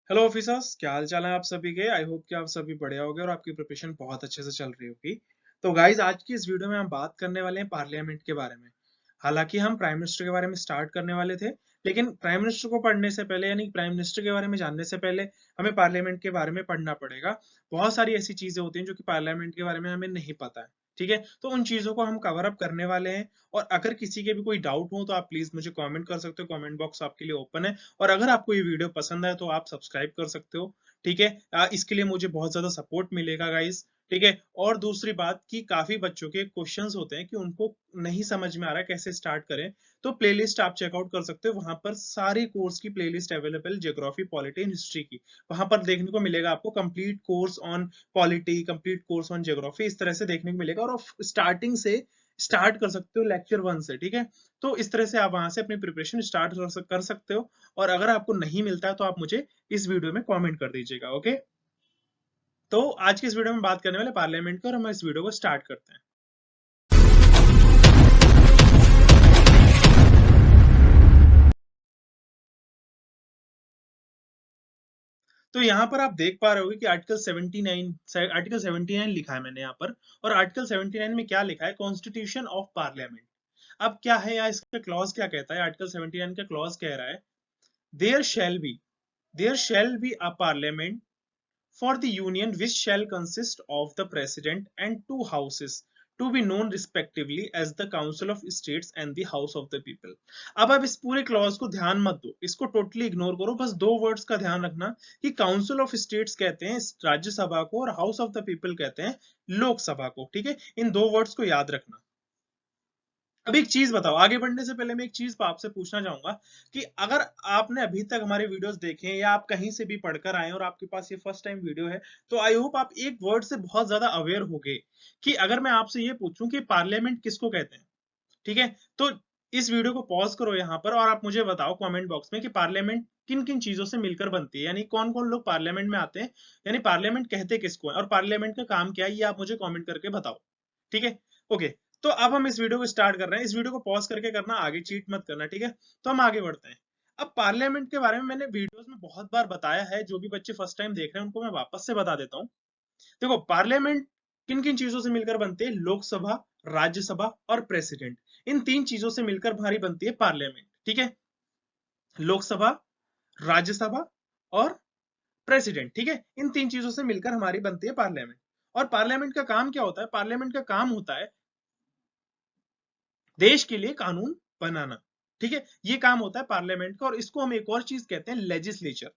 Hello officers, क्या हाल चाल है आप सभी के। आई होप कि आप सभी बढ़िया होगे और आपकी प्रिपरेशन बहुत अच्छे से चल रही होगी। तो गाइज, आज की इस वीडियो में हम बात करने वाले हैं पार्लियामेंट के बारे में। हालांकि हम प्राइम मिनिस्टर के बारे में स्टार्ट करने वाले थे, लेकिन प्राइम मिनिस्टर को पढ़ने से पहले यानी प्राइम मिनिस्टर के बारे में जानने से पहले हमें पार्लियामेंट के बारे में पढ़ना पड़ेगा। बहुत सारी ऐसी चीजें होती हैं जो कि पार्लियामेंट के बारे में हमें नहीं पता है। ठीक है, तो उन चीजों को हम कवर अप करने वाले हैं। और अगर किसी के भी कोई डाउट हो तो आप प्लीज मुझे कमेंट कर सकते हो, कमेंट बॉक्स आपके लिए ओपन है। और अगर आपको ये वीडियो पसंद आए तो आप सब्सक्राइब कर सकते हो। ठीक है, इसके लिए मुझे बहुत ज्यादा सपोर्ट मिलेगा गाइस। ठीक है, और दूसरी बात कि काफी बच्चों के क्वेश्चंस होते हैं कि उनको नहीं समझ में आ रहा है कैसे स्टार्ट करें। तो प्लेलिस्ट आप चेकआउट कर सकते हो, वहां पर सारी कोर्स की playlist available, geography, polity and history की। वहां पर देखने को मिलेगा आपको complete course on polity, complete course on geography, इस तरह से देखने को मिलेगा। और स्टार्टिंग से स्टार्ट कर सकते हो लेक्चर 1 से। ठीक है, तो इस तरह से आप वहां से अपनी प्रिपरेशन स्टार्ट कर सकते हो। और अगर आपको नहीं मिलता है तो आप मुझे इस वीडियो में कमेंट कर दीजिएगा। ओके, तो आज की इस वीडियो में बात करने वाले पार्लियामेंट की, और हम इस वीडियो को स्टार्ट करते हैं। तो यहाँ पर आप देख पा रहे होगे कि आर्टिकल 79 लिखा है मैंने यहाँ पर। और आर्टिकल 79 में क्या लिखा है? Constitution of parliament. अब क्या है या इसका क्लॉज क्या कहता है? आर्टिकल 79 का क्लॉज कह रहा है, there shall be there shall be a parliament for the union which shall consist of the president and two houses to be known respectively as the council of states and the house of the people। अब आप इस पूरे clause को ध्यान मत दो, इसको totally ignore करो। बस दो वर्ड्स का ध्यान रखना कि काउंसिल ऑफ स्टेट्स कहते हैं राज्यसभा को, और हाउस ऑफ द पीपल कहते हैं लोकसभा को। ठीक है, इन दो वर्ड्स को याद रखना। अब एक चीज बताओ, आगे बढ़ने से पहले मैं एक चीज आपसे पूछना चाहूंगा कि अगर आपने अभी तक हमारे वीडियोस देखे हैं या आप कहीं से भी पढ़कर आए और आपके पास ये फर्स्ट टाइम वीडियो है, तो आई होप आप एक वर्ड से बहुत ज्यादा अवेयर हो गए कि अगर मैं आपसे ये पूछूं कि पार्लियामेंट किसको कहते हैं। ठीक है, तो इस वीडियो को पॉज करो यहाँ पर और आप मुझे बताओ कमेंट बॉक्स में कि पार्लियामेंट किन किन चीजों से मिलकर बनती है, यानी कौन कौन लोग पार्लियामेंट में आते हैं, यानी पार्लियामेंट कहते किसको है और पार्लियामेंट का काम क्या है, ये आप मुझे कमेंट करके बताओ। ठीक है, ओके। तो अब हम इस वीडियो को स्टार्ट कर रहे हैं। इस वीडियो को पॉज करके करना, आगे चीट मत करना। ठीक है, तो हम आगे बढ़ते हैं। अब पार्लियामेंट के बारे में मैंने वीडियोस में बहुत बार बताया है, जो भी बच्चे फर्स्ट टाइम देख रहे हैं उनको मैं वापस से बता देता हूँ। देखो, पार्लियामेंट किन किन चीजों से मिलकर बनती है? लोकसभा, राज्यसभा और प्रेसिडेंट। इन तीन चीजों से मिलकर हमारी बनती है पार्लियामेंट। ठीक है, लोकसभा, राज्यसभा और प्रेसिडेंट। ठीक है, इन तीन चीजों से मिलकर हमारी बनती है पार्लियामेंट। और पार्लियामेंट का काम क्या होता है? पार्लियामेंट का काम होता है देश के लिए कानून बनाना। ठीक है, ये काम होता है पार्लियामेंट का। और इसको हम एक और चीज कहते हैं, लेजिस्लेचर।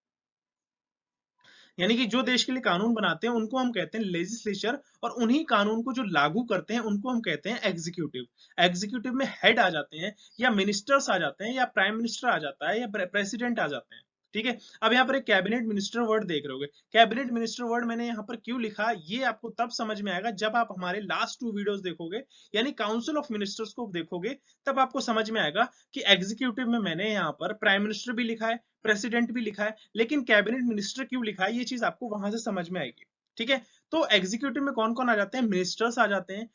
यानी कि जो देश के लिए कानून बनाते हैं उनको हम कहते हैं लेजिस्लेचर, और उन्हीं कानून को जो लागू करते हैं उनको हम कहते हैं एग्जीक्यूटिव। एग्जीक्यूटिव में हेड आ जाते हैं, या मिनिस्टर्स आ जाते हैं, या प्राइम मिनिस्टर आ जाता है, या प्रेसिडेंट आ जाते हैं। ठीक है, अब यहाँ पर एक कैबिनेट मिनिस्टर वर्ड देख रहे होगे। कैबिनेट मिनिस्टर वर्ड मैंने यहाँ पर क्यों लिखा, ये आपको तब समझ में आएगा जब आप हमारे लास्ट 2 वीडियोस देखोगे, यानी काउंसिल ऑफ मिनिस्टर्स को देखोगे। तब आपको समझ में आएगा कि एग्जीक्यूटिव में मैंने यहाँ पर प्राइम मिनिस्टर भी लिखा है, प्रेसिडेंट भी लिखा है, लेकिन कैबिनेट मिनिस्टर क्यों लिखा है, ये चीज आपको वहां से समझ में आएगी। ठीक है, तो एग्जीक्यूटिव में कौन कौन आ जाते हैं? मिनिस्टर्स आ जाते हैं,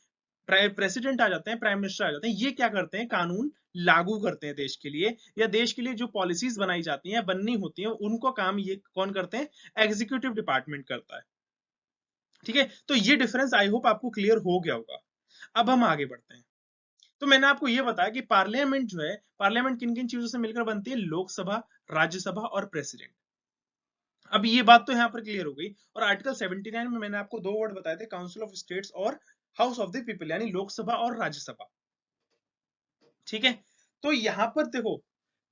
प्रेसिडेंट आ जाते हैं, प्राइम मिनिस्टर आ जाते हैं। ये क्या करते हैं? कानून लागू करते हैं देश के लिए, या देश के लिए जो पॉलिसीज बनाई जाती हैं, बननी होती हैं, उनको काम ये कौन करते हैं? एग्जीक्यूटिव डिपार्टमेंट करता है। ठीक है, तो ये डिफरेंस आई होप आपको क्लियर हो गया होगा। अब हम आगे बढ़ते हैं। तो मैंने आपको ये बताया कि पार्लियामेंट जो है, पार्लियामेंट किन किन चीजों से मिलकर बनती है? लोकसभा, राज्यसभा और प्रेसिडेंट। अब ये बात तो यहाँ पर क्लियर हो गई। और आर्टिकल 79 में मैंने आपको दो वर्ड बताए थे, काउंसिल ऑफ स्टेट्स और हाउस ऑफ द पीपल, यानी लोकसभा और राज्यसभा। ठीक है, तो यहाँ पर देखो,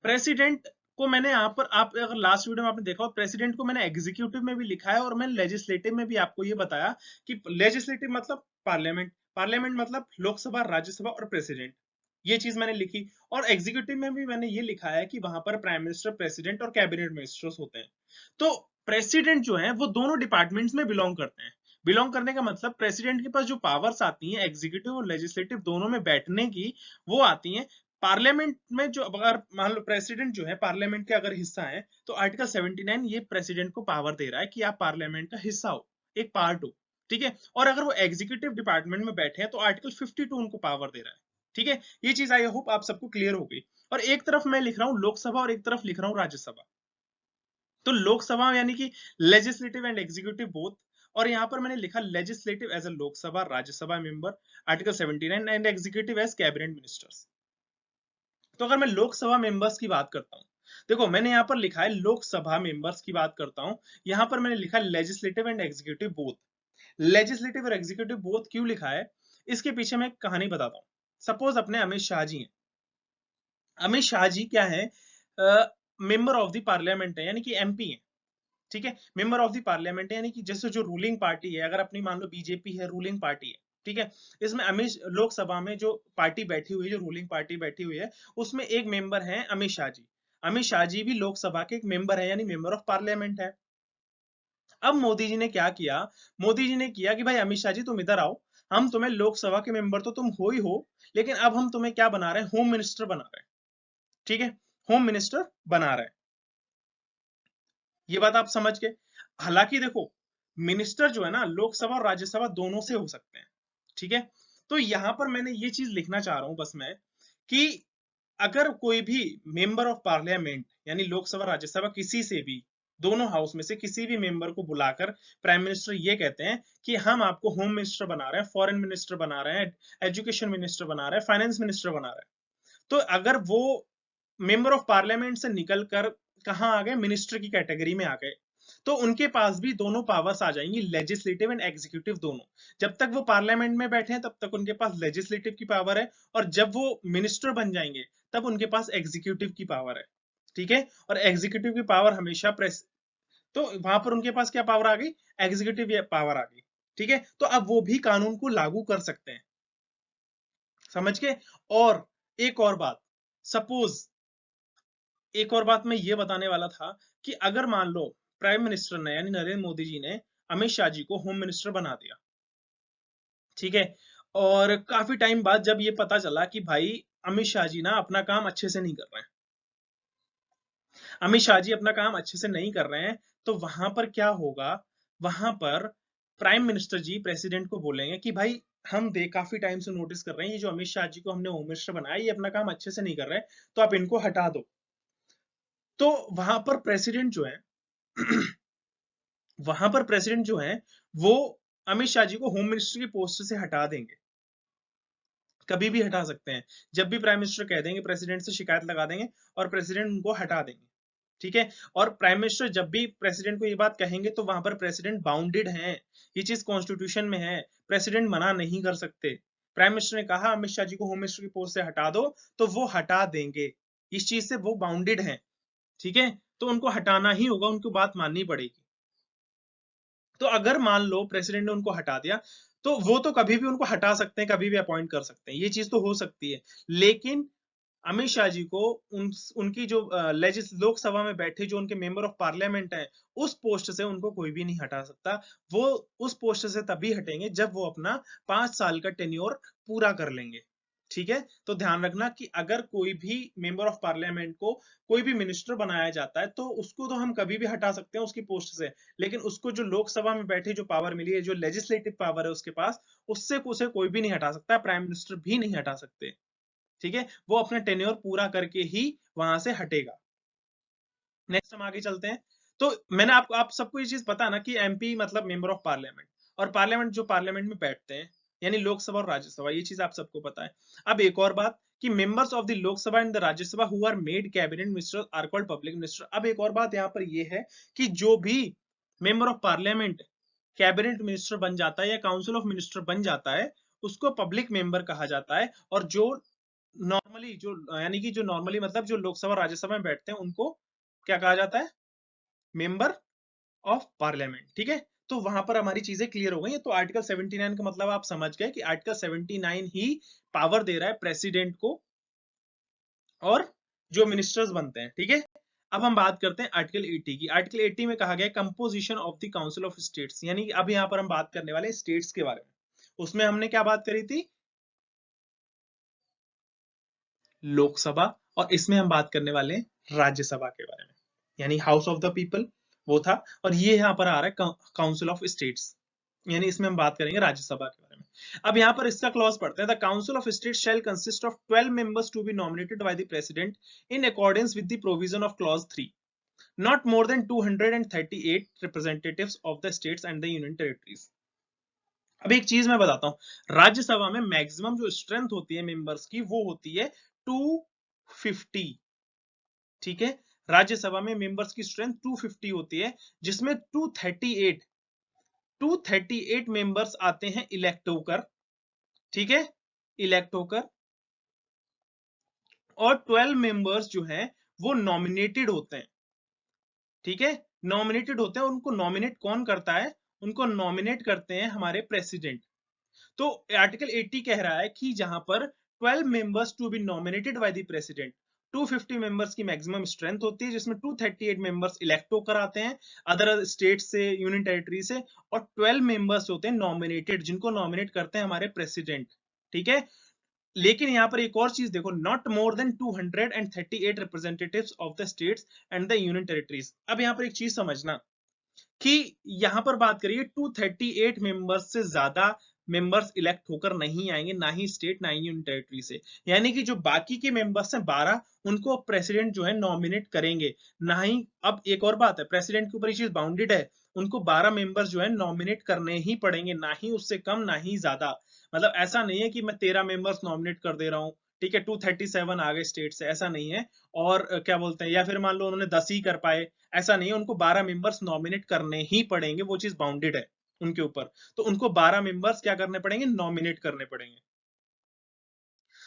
प्रेसिडेंट को मैंने यहाँ पर, आप अगर लास्ट वीडियो में आपने देखा हो, प्रेसिडेंट को मैंने एग्जीक्यूटिव में भी लिखा है और मैंने लेजिस्लेटिव में भी आपको ये बताया कि लेजिस्लेटिव मतलब पार्लियामेंट, पार्लियामेंट मतलब लोकसभा, राज्यसभा और प्रेसिडेंट। ये चीज मैंने लिखी। और एग्जीक्यूटिव में भी मैंने ये लिखा है कि वहां पर प्राइम मिनिस्टर, प्रेसिडेंट और कैबिनेट मिनिस्टर्स होते हैं। तो प्रेसिडेंट जो है वो दोनों डिपार्टमेंट्स में बिलोंग करते हैं। बिलोंग करने का मतलब प्रेसिडेंट के पास जो पावर्स आती हैं एग्जीक्यूटिव और लेजिस्लेटिव दोनों में बैठने की, वो आती हैं पार्लियामेंट में। जो अगर मान लो प्रेसिडेंट जो है पार्लियामेंट के अगर हिस्सा है, तो आर्टिकल 79 ये प्रेसिडेंट को पावर दे रहा है कि आप पार्लियामेंट का हिस्सा हो, एक पार्ट हो। ठीक है, और अगर वो एग्जीक्यूटिव डिपार्टमेंट में बैठे हैं तो आर्टिकल 52 उनको पावर दे रहा है। ठीक है, ये चीज आई होप आप सबको क्लियर हो गई। और एक तरफ मैं लिख रहा हूँ लोकसभा और एक तरफ लिख रहा हूँ राज्यसभा। तो लोकसभा यानी कि लेजिस्लेटिव एंड एग्जीक्यूटिव बोथ, और यहाँ पर मैंने लिखा legislative as a Lok Sabha Rajya Sabha member article 79 and executive as cabinet ministers. तो अगर मैं लोकसभा मेंबर्स की बात करता हूँ, देखो मैंने यहाँ पर लिखा है लोकसभा मेंबर्स की बात करता हूँ, यहाँ पर मैंने लिखा legislative and executive both. Legislative और एग्जीक्यूटिव बोथ क्यों लिखा है, इसके पीछे मैं एक कहानी बताता हूँ। सपोज अपने अमित शाह जी हैं, अमित शाह जी क्या है, मेंबर ऑफ द पार्लियामेंट है, यानी कि एमपी है, ठीक है, मेंबर ऑफ द पार्लियामेंट है, यानी कि जैसे जो रूलिंग पार्टी है, अगर अपनी मान लो बीजेपी है, रूलिंग पार्टी है, ठीक है, इसमें अमित लोकसभा में जो पार्टी बैठी हुई है, जो रूलिंग पार्टी बैठी हुई है, उसमें एक मेंबर है अमित शाह जी। अमित शाह जी भी लोकसभा के एक मेंबर है, यानी मेंबर ऑफ पार्लियामेंट है। अब मोदी जी ने क्या किया, मोदी जी ने किया कि भाई अमित शाह जी तुम इधर आओ, हम तुम्हें लोकसभा के मेंबर तो तुम हो ही हो, लेकिन अब हम तुम्हें क्या बना रहे हैं, होम मिनिस्टर बना रहे हैं, ठीक है, होम मिनिस्टर बना रहे हैं। ये बात आप समझ गए। हालांकि देखो मिनिस्टर जो है ना लोकसभा और राज्यसभा दोनों से हो सकते हैं, ठीक है। तो यहां पर मैंने ये चीज लिखना चाह रहा हूं बस मैं, कि अगर कोई भी मेंबर ऑफ पार्लियामेंट यानी लोकसभा राज्यसभा किसी से भी, दोनों हाउस में से किसी भी मेंबर को बुलाकर प्राइम मिनिस्टर ये कहते हैं कि हम आपको होम मिनिस्टर बना रहे हैं, फॉरेन मिनिस्टर बना रहे हैं, एजुकेशन मिनिस्टर बना रहे हैं, फाइनेंस मिनिस्टर बना रहे हैं, तो अगर वो मेंबर ऑफ पार्लियामेंट से निकलकर कहाँ आ गए, मिनिस्टर की कैटेगरी में आ गए, तो उनके पास भी दोनों पावर्स आ जाएंगी, लेजिस्लेटिव एंड एग्जीक्यूटिव दोनों। जब तक वो पार्लियामेंट में बैठे हैं तब तक उनके पास लेजिस्लेटिव की पावर है, और जब वो मिनिस्टर बन जाएंगे तब उनके पास एग्जीक्यूटिव की पावर है, ठीक है। और एग्जीक्यूटिव की पावर हमेशा प्रेस, तो वहां पर उनके पास क्या पावर आ गई, एग्जीक्यूटिव पावर आ गई, ठीक है। तो अब वो भी कानून को लागू कर सकते हैं, समझ के। और एक और बात, सपोज एक और बात मैं ये बताने वाला था, कि अगर मान लो प्राइम मिनिस्टर ने यानी नरेंद्र मोदी जी ने अमित शाह जी को होम मिनिस्टर बना दिया, ठीक है, और काफी टाइम बाद जब ये पता चला कि भाई अमित शाह जी ना अपना काम अच्छे से नहीं कर रहे हैं, अमित शाह जी अपना काम अच्छे से नहीं कर रहे हैं, तो वहां पर क्या होगा, वहां पर प्राइम मिनिस्टर जी प्रेसिडेंट को बोलेंगे कि भाई हम दे काफी टाइम से नोटिस कर रहे हैं, ये जो अमित शाह जी को हमने होम मिनिस्टर बनाया ये अपना काम अच्छे से नहीं कर रहे, तो आप इनको हटा दो। तो वहां पर प्रेसिडेंट जो है वहां पर प्रेसिडेंट जो है वो अमित शाह जी को होम मिनिस्टर की पोस्ट से हटा देंगे, कभी भी हटा सकते हैं, जब भी प्राइम मिनिस्टर कह देंगे प्रेसिडेंट से शिकायत लगा देंगे और प्रेसिडेंट उनको हटा देंगे, ठीक है। और प्राइम मिनिस्टर जब भी प्रेसिडेंट को ये बात कहेंगे तो वहां पर प्रेसिडेंट बाउंडेड है, ये चीज कॉन्स्टिट्यूशन में है, प्रेसिडेंट मना नहीं कर सकते। प्राइम मिनिस्टर ने कहा अमित शाह जी को होम मिनिस्टर की पोस्ट से हटा दो, तो वो हटा देंगे, इस चीज से वो बाउंडेड है, ठीक है। तो उनको हटाना ही होगा, उनको बात माननी पड़ेगी। तो अगर मान लो प्रेसिडेंट ने उनको हटा दिया, तो वो तो कभी भी उनको हटा सकते हैं, कभी भी अपॉइंट कर सकते हैं, ये चीज तो हो सकती है। लेकिन अमित शाह जी को उनकी जो लोकसभा में बैठे जो उनके मेंबर ऑफ पार्लियामेंट हैं, उस पोस्ट से उनको कोई भी नहीं हटा सकता। वो उस पोस्ट से तभी हटेंगे जब वो अपना 5 साल का टेन्योर पूरा कर लेंगे, ठीक है। तो ध्यान रखना कि अगर कोई भी मेंबर ऑफ पार्लियामेंट को कोई भी मिनिस्टर बनाया जाता है, तो उसको तो हम कभी भी हटा सकते हैं उसकी पोस्ट से, लेकिन उसको जो लोकसभा में बैठे जो पावर मिली है, जो लेजिस्लेटिव पावर है उसके पास, उससे उसे कोई भी नहीं हटा सकता, प्राइम मिनिस्टर भी नहीं हटा सकते, ठीक है। वो अपना टेन्योर पूरा करके ही वहां से हटेगा। नेक्स्ट हम आगे चलते हैं। तो मैंने आपको आप सबको ये चीज पता ना कि एमपी मतलब मेंबर ऑफ पार्लियामेंट, और पार्लियामेंट जो पार्लियामेंट में बैठते हैं यानी लोकसभा और राज्यसभा, ये चीज आप सबको पता है। अब एक और बात, कि members of the Lok Sabha and the Rajya Sabha who are made cabinet minister are called public minister. अब एक और बात यहाँ पर ये है कि जो भी member of parliament cabinet minister बन जाता है या काउंसिल ऑफ मिनिस्टर बन जाता है, उसको पब्लिक मेंबर कहा जाता है। और जो नॉर्मली जो यानी कि जो नॉर्मली मतलब जो लोकसभा राज्यसभा में बैठते हैं उनको क्या कहा जाता है, मेंबर ऑफ पार्लियामेंट, ठीक है। तो वहां पर हमारी चीजें क्लियर हो गई हैं। तो आर्टिकल 79 का मतलब आप समझ गए कि आर्टिकल 79 ही पावर दे रहा है प्रेसिडेंट को और जो मिनिस्टर्स बनते हैं, ठीक है। अब हम बात करते हैं आर्टिकल 80 की। आर्टिकल 80 में कहा गया composition of the council of states, यानी कि अब यहाँ पर हम बात करने वाले स्टेट्स के बारे में। उसमें हमने क्या बात करी थी, लोकसभा, और इसमें हम बात करने वाले हैं राज्यसभा के बारे में, यानी हाउस ऑफ द पीपल वो था। और ये यहाँ पर आ रहा है काउंसिल ऑफ स्टेट्स, यानी इसमें हम बात करेंगे राज्यसभा के बारे में। अब यहाँ पर इसका क्लॉज पढ़ते हैं, the council of state shall consist of 12 members to be nominated by the president in accordance with the provision of clause 3। not more than 238 representatives of the states and the union territories. अब एक चीज मैं बताता हूं, राज्यसभा में maximum जो strength होती है मेंबर्स की वो होती है 250, ठीक है। राज्यसभा में मेंबर्स की स्ट्रेंथ 250 होती है, जिसमें 238 मेंबर्स आते हैं इलेक्ट होकर, ठीक है, इलेक्ट होकर, और 12 मेंबर्स जो हैं वो नॉमिनेटेड होते हैं, ठीक है, नॉमिनेटेड होते हैं। उनको नॉमिनेट कौन करता है? उनको नॉमिनेट करते हैं हमारे प्रेसिडेंट। तो आर्टिकल 80 कह रहा है कि जहां पर 12 members to be nominated by the president, 250 members की मैक्सिमम स्ट्रेंथ होती है, जिसमें 238 मेंबर्स इलेक्ट होकर आते हैं अदर स्टेट से, यूनियन टेरिटरी से, और 12 मेंबर्स होते हैं नॉमिनेटेड, जिनको नॉमिनेट करते हैं हमारे प्रेसिडेंट, ठीक है। लेकिन यहां पर एक और चीज देखो, not more than 238 representatives of the states and the union territories. अब यहां पर एक चीज समझना कि यहां पर बात करिए 238 मेंबर्स से ज्यादा मेंबर्स इलेक्ट होकर नहीं आएंगे, ना ही स्टेट ना ही यूनियन टेरिटरी से। यानी कि जो बाकी के मेंबर्स हैं 12, उनको प्रेसिडेंट जो है नॉमिनेट करेंगे, ना ही। अब एक और बात है, प्रेसिडेंट के ऊपर ये चीज बाउंडेड है, उनको 12 मेंबर्स जो है नॉमिनेट करने ही पड़ेंगे, ना ही उससे कम ना ही ज्यादा। मतलब ऐसा नहीं है कि मैं 13 मेंबर्स नॉमिनेट कर दे रहा हूँ, ठीक है, 237 आ गए स्टेट से, ऐसा नहीं है। और क्या बोलते हैं, या फिर मान लो उन्होंने 10 ही कर पाए, ऐसा नहीं है, उनको 12 मेंबर्स नॉमिनेट करने ही पड़ेंगे, वो चीज बाउंडेड है उनके ऊपर। तो उनको 12 मेंबर्स क्या करने पड़ेंगे? नॉमिनेट करने पड़ेंगे।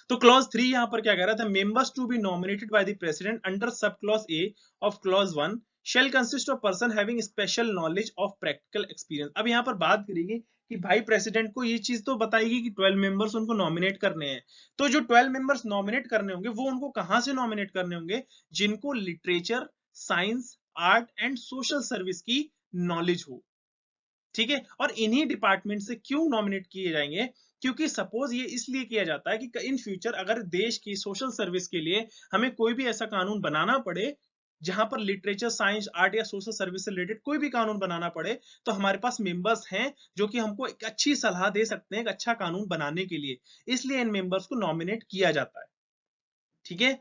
तो क्लॉज 3 यहां पर क्या कह रहा था? Members to be nominated by the president under sub clause A of clause 1 shall consist of person having special knowledge of practical experience. अब यहां पर बात करेगी कि भाई प्रेसिडेंट को ये चीज तो बताएगी कि 12 मेंबर्स उनको नॉमिनेट करने हैं। तो जो 12 मेंबर्स नॉमिनेट करने होंगे वो उनको कहां से नॉमिनेट करने होंगे? जिनको literature, science, art and social service की नॉलेज हो, ठीक है। और इन्हीं डिपार्टमेंट से क्यों नॉमिनेट किए जाएंगे? क्योंकि सपोज ये इसलिए किया जाता है कि इन फ्यूचर अगर देश की सोशल सर्विस के लिए हमें कोई भी ऐसा कानून बनाना पड़े, जहां पर लिटरेचर, साइंस, आर्ट या सोशल सर्विस से रिलेटेड कोई भी कानून बनाना पड़े, तो हमारे पास मेंबर्स हैं जो कि हमको एक अच्छी सलाह दे सकते हैं एक अच्छा कानून बनाने के लिए। इसलिए इन मेंबर्स को नॉमिनेट किया जाता है, ठीक है।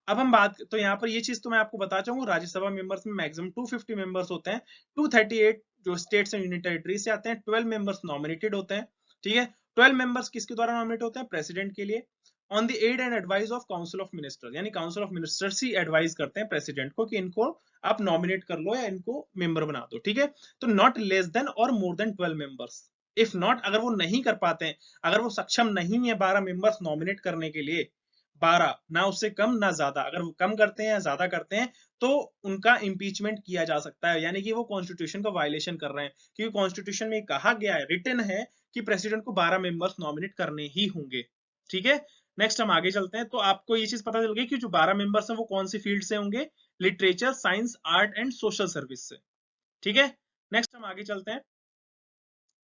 अब हम बात, तो यहाँ पर ये चीज तो मैं आपको बता चाहूंगा, राज्यसभा मेंबर्स में मैक्सिमम 250 मेंबर्स होते हैं, 238 जो स्टेट्स एंड यूनियन टेरिटरी से आते हैं, 12 मेंबर्स नॉमिनेटेड होते हैं, ठीक है। 12 मेंबर्स किसके द्वारा नॉमिनेट होते हैं? प्रेसिडेंट के लिए, on the aid and advice of council of ministers, यानी काउंसिल ऑफ मिनिस्टर्स ही एडवाइस करते हैं प्रेसिडेंट को कि इनको आप नॉमिनेट कर लो या इनको मेंबर बना दो, ठीक है। तो नॉट लेस देन और more than 12 members. If not, अगर वो नहीं कर पाते हैं, अगर वो सक्षम नहीं है 12 मेंबर्स नॉमिनेट करने के लिए, 12, ना उससे कम ना ज्यादा, अगर वो कम करते हैं या ज्यादा करते हैं तो उनका इम्पीचमेंट किया जा सकता है, यानी कि वो कॉन्स्टिट्यूशन का वायलेशन कर रहे हैं। क्योंकि कॉन्स्टिट्यूशन में कहा गया है, रिटन है कि प्रेसिडेंट को 12 मेंबर्स नॉमिनेट करने ही होंगे, ठीक है। नेक्स्ट हम आगे चलते हैं। तो आपको ये चीज पता चल गई कि जो 12 मेंबर्स हैं वो कौन सी फील्ड से होंगे? Literature, science, art and social service से, ठीक है। नेक्स्ट हम आगे चलते हैं।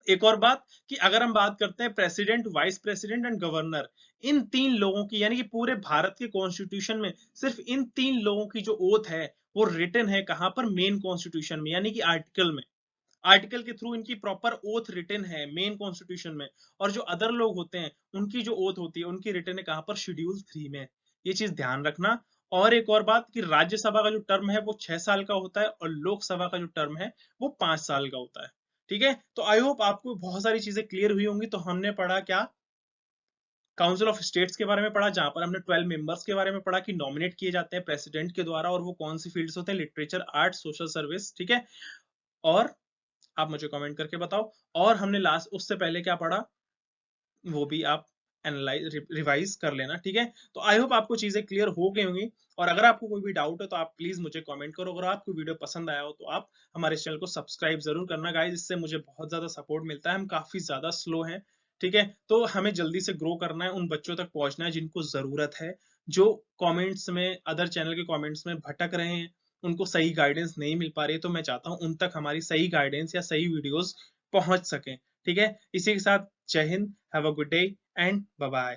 एक और बात कि अगर हम बात करते हैं president, vice president and governor, इन 3 लोगों की, यानी कि पूरे भारत के कॉन्स्टिट्यूशन में सिर्फ इन 3 लोगों की जो ओथ है वो रिटन है कहां पर? मेन कॉन्स्टिट्यूशन में, यानी कि आर्टिकल में। आर्टिकल के थ्रू इनकी प्रॉपर ओथ रिटन है मेन कॉन्स्टिट्यूशन में। और जो अदर लोग होते हैं उनकी जो ओथ होती है उनकी रिटन है कहां पर? शेड्यूल 3 में। ये चीज ध्यान रखना। और एक और बात कि राज्यसभा का जो टर्म है वो 6 साल का होता है और लोकसभा का जो टर्म है वो 5 साल का होता है, ठीक है। तो आई होप आपको बहुत सारी चीजें क्लियर हुई होंगी। तो हमने पढ़ा क्या? काउंसिल ऑफ स्टेट्स के बारे में पढ़ा, जहां पर हमने 12 मेंबर्स के बारे में पढ़ा कि नॉमिनेट किए जाते हैं प्रेसिडेंट के द्वारा, और वो कौन सी फील्ड्स होते हैं? लिटरेचर, आर्ट, सोशल सर्विस, ठीक है। और आप मुझे कमेंट करके बताओ। और हमने लास्ट, उससे पहले क्या पढ़ा वो भी आप एनालाइज, रिवाइज कर लेना, ठीक है। तो आई होप आपको चीजें क्लियर हो गई होंगी। और अगर आपको कोई भी डाउट है तो आप प्लीज मुझे कमेंट करो। अगर आपको वीडियो पसंद आया हो तो आप हमारे चैनल को सब्सक्राइब जरूर करना गाइस, इससे मुझे बहुत ज्यादा सपोर्ट मिलता है। हम काफी ज्यादा स्लो हैं, ठीक है। तो हमें जल्दी से ग्रो करना है, उन बच्चों तक पहुंचना है जिनको जरूरत है, जो कमेंट्स में, अदर चैनल के कमेंट्स में भटक रहे हैं, उनको सही गाइडेंस नहीं मिल पा रही है। तो मैं चाहता हूं उन तक हमारी सही गाइडेंस या सही वीडियोस पहुंच सकें, ठीक है। इसी के साथ जय Hind, have a good day and bye bye.